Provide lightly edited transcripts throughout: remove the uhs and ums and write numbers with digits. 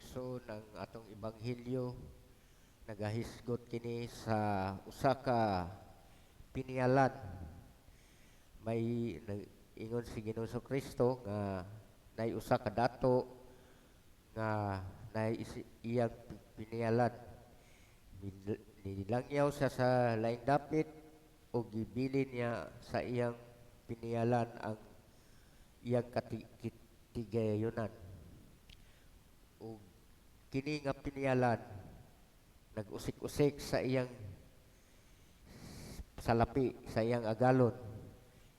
igsoon ang atong ebanghelyo nagahisgot kini sa usa ka pinialan. May ingon si Ginoo Kristo nga nay usa ka dato nga nay iyang pinialan. Nilangyaw siya sa laing dapit o gibilin niya sa iyang pinialan ang iyang katigayonan. O kini nga pinialan nag-usik-usik sa iyang salapi, sa iyang agalon.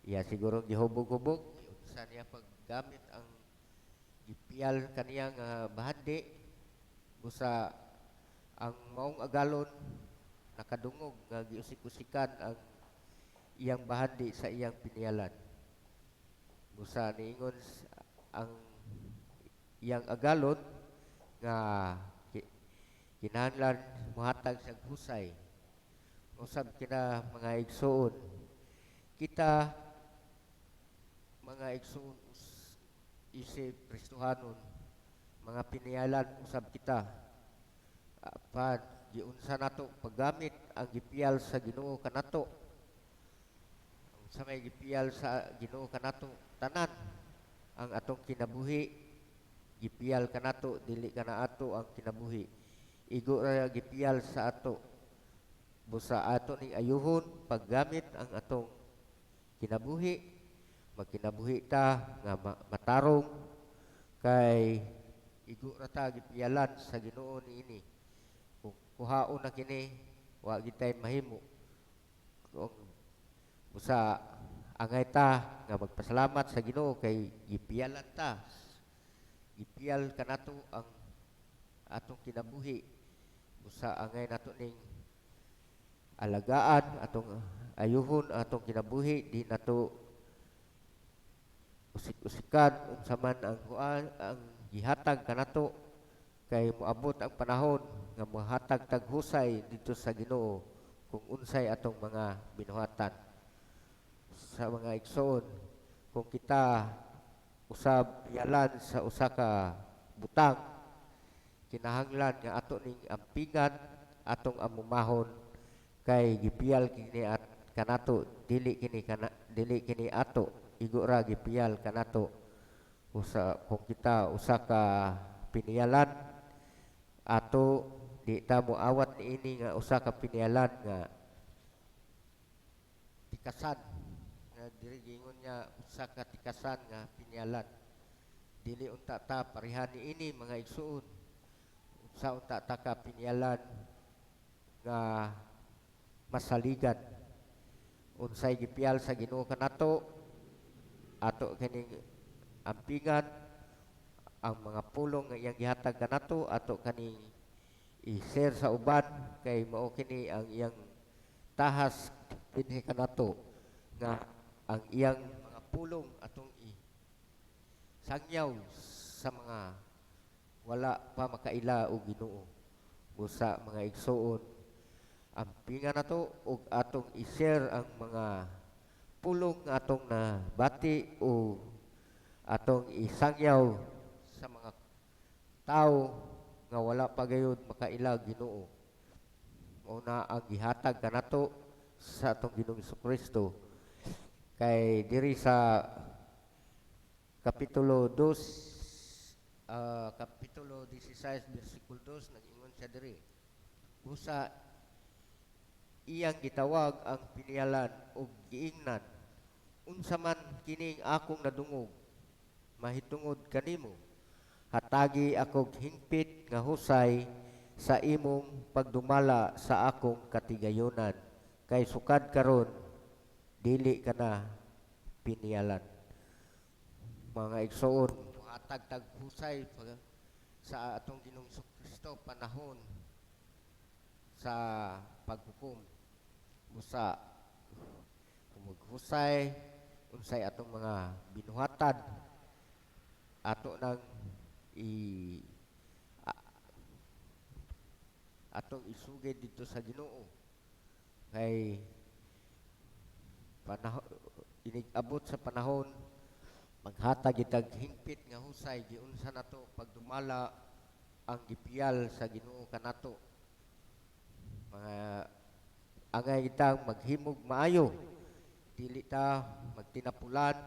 Iya siguro gihubog-hubog, sa niya paggamit ang gipiyal kaniyang bahandi busa ang maong agalon nakadungog nga giusik-usikan ang iyang bahandi sa iyang pinialan. Busa niingon ang iyang agalon nga kinahanglan mohatag sa husay. Usab kina mga igsoon, kita mga igsoon isip Kristohanon, mga pinialan usab kita. Apan giunsa nato paggamit ang gipiyal sa Ginoo kanato. Sa may gipiyal sa Ginoo kanato tanan ang atong kinabuhi, gipiyal kanato dili kana ato ang kinabuhi. Igo ra gipiyal sa ato busa ato ning ayuhon paggamit ang atong kinabuhi. Magkinabuhi ta nga matarong kay igo ra ta gipiyalan sa Ginoo niini. Kung kuhaon na kini wa gid tay mahimo. Kung busa angay ta nga magpasalamat sa Ginoo kay gipiyalan ta. Gipiyal kanato ang atong kinabuhi. Busa angay nato ning alagaan atong ayuhon atong kinabuhi, di nato usik-usikan unsa man ang ang gihatag kanato kay moabot ang panahon nga mohatag tag husay dito sa Ginoo kung unsay atong mga binuhatan. Sa mga igsoon, kung kita usab yalan sa usa ka butang, kinahanglan nga ato ning ampingan atong amumahon kay gipiyal kini at kanato dili kini ato, igo ra gipiyal kanato. Kung kita usa ka pinialan ato, di ta moawat niini nga usa ka pinialan nga tikasan, nga diri gingon niya usa ka tikasan nga pinialan. Dili unta ta pareha niini mga igsuon. Sa unta ta ka pinialan nga masaligan. Unsay gipiyal sa Ginoo kanato, ato kining ampingan ang mga pulong nga iyang gihatag kanato, ato kaning i-share sa uban kay mao kini ang iyang tahas dinhi kanato nga ang iyang mga pulong atong sangyaw sa mga wala pa makaila og Ginoo. Busa mga igsoon, ampingan nato ug atong i-share ang mga pulong nga atong nabati o atong isangyaw sa mga tao nga wala pa gayud makaila Ginoo. Mao na ang gihatag kanato sa atong Ginoong Kristo. Kay diri sa kapitulo 2 kapitulo 16 bersikulo 2 nag-ingon siya diri. Busa iyang gitawag ang pinialan og giingnan, unsa man kining akong nadungog mahitungod kanimo, hatagi akog hingpit nga husay sa imong pagdumala sa akong katigayonan, kay sukad karon dili ka na pinialan. Mga igsoon, hatag tag husay sa atong Ginoong Kristo panahon sa paghukom. Busa kumughusay unsay atong mga binuhatan, ato nang atong isugid dito sa Ginoo. Kay panahon inigabot sa panahon maghatag itag hingpit nga husay giunsa nato pagdumala ang gipiyal sa Ginoo kanato. Mga angay kitang maghimog maayo, dili ta magtinapulan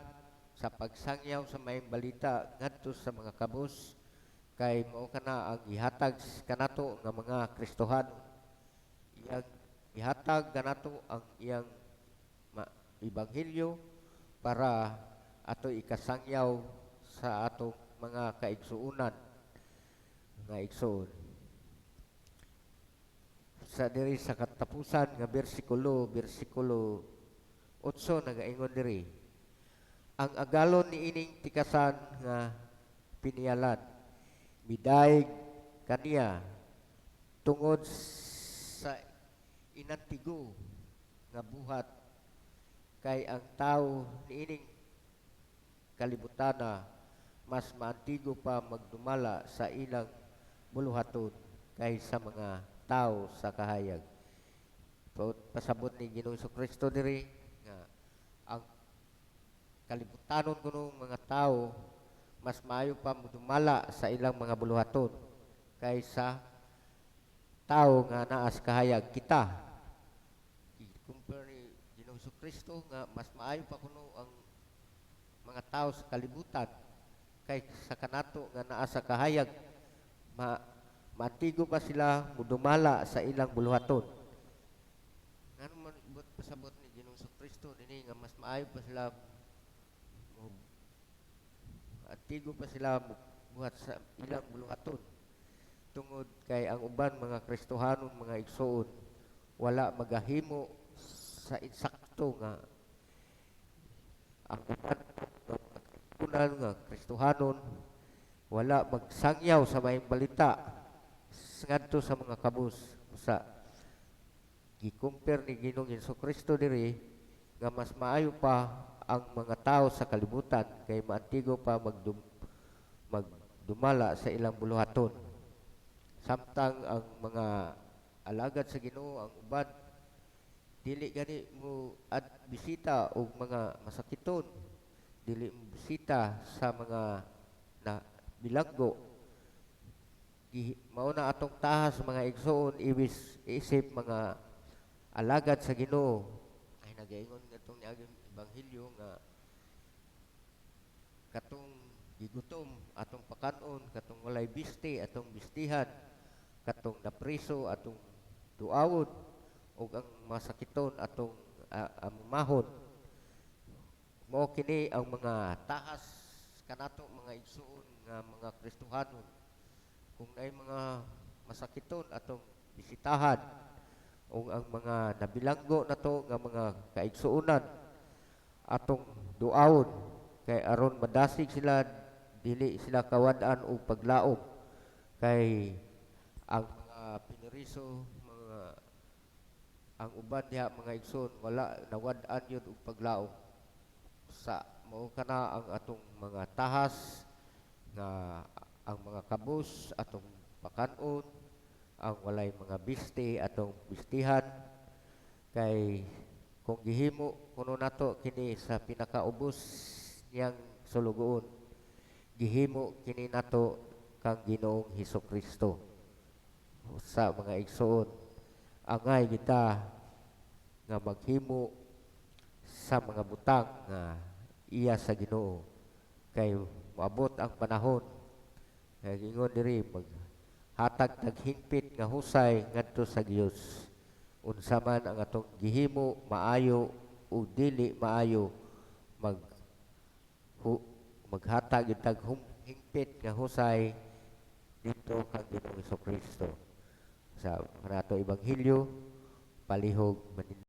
sa pagsangyaw sa maayong balita ngadto sa mga kabus, kay mao kana ang ihatag kanato nga mga Kristohano. Iyang ihatag kanato ang iyang ebanghelyo para ato ikasangyaw sa atong mga kaigsuunan nga igsoon. Sa diri sa katapusan nga bersikulo 8 nagaingon diri, ang agalon ni ining tikasan nga pinialan midayeg kaniya tungod sa inantigo nga buhat, kay ang tao niining kalibutana mas maantigo pa magdumala sa ilang buluhaton kaysa mga tao sa kahayag. Pasabot ni Ginoong Kristo diri nga ang kalibutanon kuno mga tao mas maayo pa magdumala sa ilang mga buluhaton kaysa tao nga naa sa kahayag. Kita i-compare ni Ginoong Kristo nga mas maayo pa kuno ang mga tao sa kalibutan kay sa kanato nga naa sa kahayag, matigo pa sila mudumala sa ilang buluhaton. Ngano man pasabot ni Ginoong Kristo dinhi nga mas maayo pa sila matigo pa sila buhat sa ilang buluhaton, tungod kay ang uban mga Kristohanon mga igsoon wala magahimo sa insakto nga ang uban kunan nga Kristohanon wala magsangyaw sa maayong balita ngadto sa mga kabus. Sa gi-compare ni Ginoong Kristo diri nga mas maayo pa ang mga tao sa kalibutan kay maantigo pa magdumala sa ilang buluhaton, samtang ang mga alagad sa Ginoo ang uban dili gani mo at bisita og mga masakiton, dili bisita sa mga na bilanggo. Mao na atong tahas mga igsoon isip mga alagad sa Ginoo ay nagaingon ngatong niaging ebanghelyo nga katong gigutom atong pakanon, katong walay biste atong bistihan, katong napriso atong duawon, ug ang masakiton atong amumahon. Mao kini ang mga tahas kanato mga igsuon nga mga Kristohanon. Kung naay mga masakiton atong bisitahan o ang mga nabilanggo nato nga mga kaigsuonan atong duawon, kay aron madasig sila dili sila kawad-an og paglaom, kay ang mga piniriso mga ang uban diha mga igsoon wala nawad-an yun og paglaom. Sa mao kana ang atong mga tahas nga ang mga kabus atong pakanon, ang walay mga biste atong bistihan, kay kung gihimo kuno nato kini sa pinakaubos niyang sulugoon, gihimo kini nato kang Ginoong Hesukristo. Sa mga igsoon angay kita nga maghimo sa mga butang nga iya sa Ginoo, kay moabot ang panahon kay ingon diri maghatag taghimpit nga husay ngadto sa Dios. Unsa man ang atong gihimo maayo o dili maayo, maghatag itag himpit nga husay dito kang Ginoong Kristo sa kanato ebanghelyo palihog